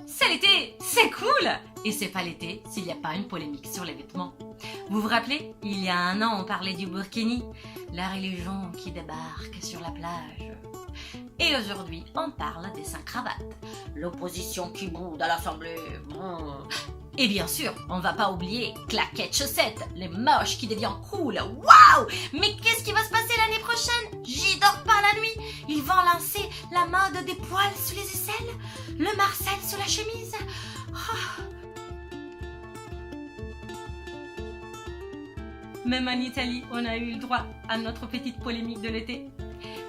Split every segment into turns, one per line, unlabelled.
c'est l'été, c'est cool! Et c'est pas l'été s'il n'y a pas une polémique sur les vêtements. Vous vous rappelez, il y a un an, on parlait du burkini, la religion qui débarque sur la plage. Et aujourd'hui, on parle des sans cravates, l'opposition qui boude à l'Assemblée. Et bien sûr, on va pas oublier claquettes chaussettes, les moches qui deviennent cool. Waouh! Mais qu'est-ce qui va se passer l'année prochaine? J'y dors pas la nuit. Ils vont lancer la mode des poils sous les aisselles, le Marcel sous la chemise. Oh. Même en Italie, on a eu le droit à notre petite polémique de l'été.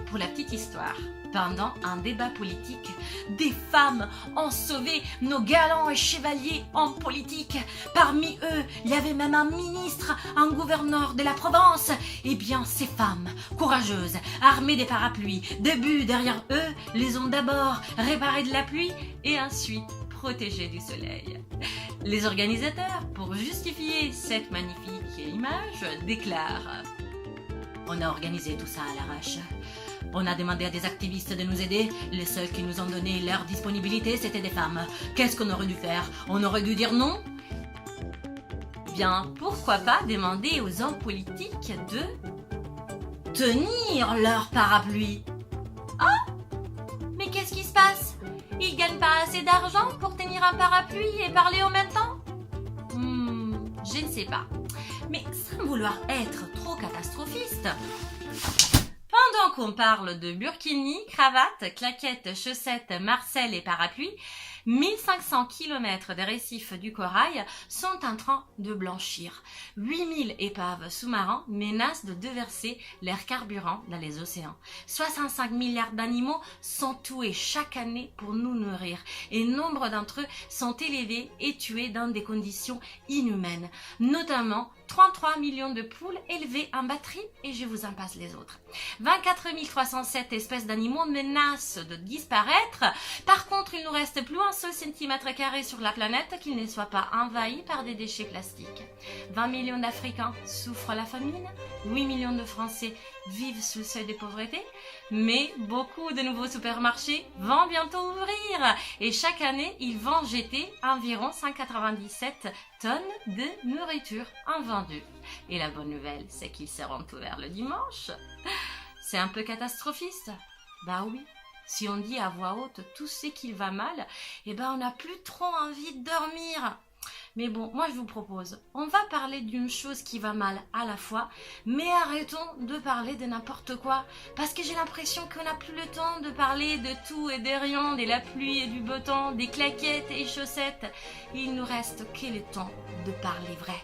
Pour la petite histoire, pendant un débat politique, des femmes ont sauvé nos galants et chevaliers en politique. Parmi eux, il y avait même un ministre, un gouverneur de la Provence. Eh bien, ces femmes courageuses, armées des parapluies, debout derrière eux, les ont d'abord réparés de la pluie et ensuite protégés du soleil. Les organisateurs, pour justifier cette magnifique image, déclarent: on a organisé tout ça à l'arrache. On a demandé à des activistes de nous aider. Les seuls qui nous ont donné leur disponibilité, c'était des femmes. Qu'est-ce qu'on aurait dû faire? On aurait dû dire non? Bien, pourquoi pas demander aux hommes politiques de tenir leur parapluie? Oh! Mais qu'est-ce qui se passe? Ils gagnent pas assez d'argent pour tenir un parapluie et parler en même temps? Je ne sais pas. Mais sans vouloir être trop catastrophiste, pendant qu'on parle de burkini, cravate, claquettes, chaussettes, Marcel et parapluie, 1500 km des récifs du corail sont en train de blanchir. 8000 épaves sous-marins menacent de déverser leur carburant dans les océans. 65 milliards d'animaux sont tués chaque année pour nous nourrir et nombre d'entre eux sont élevés et tués dans des conditions inhumaines, notamment 33 millions de poules élevées en batterie et je vous en passe les autres. 24 307 espèces d'animaux menacent de disparaître. Par contre, il nous reste plus un seul centimètre carré sur la planète qui ne soit pas envahi par des déchets plastiques. 20 millions d'Africains souffrent la famine. 8 millions de Français vivent sous le seuil de pauvreté. Mais beaucoup de nouveaux supermarchés vont bientôt ouvrir et chaque année, ils vont jeter environ 197 tonnes de nourriture invendue. Et la bonne nouvelle, c'est qu'ils seront ouverts le dimanche. C'est un peu catastrophiste? Bah oui, si on dit à voix haute tout ce qui va mal, eh ben on n'a plus trop envie de dormir. Mais bon, moi je vous propose, on va parler d'une chose qui va mal à la fois, mais arrêtons de parler de n'importe quoi, parce que j'ai l'impression qu'on n'a plus le temps de parler de tout et de rien, de la pluie et du beau temps, des claquettes et chaussettes. Il nous reste que le temps de parler vrai.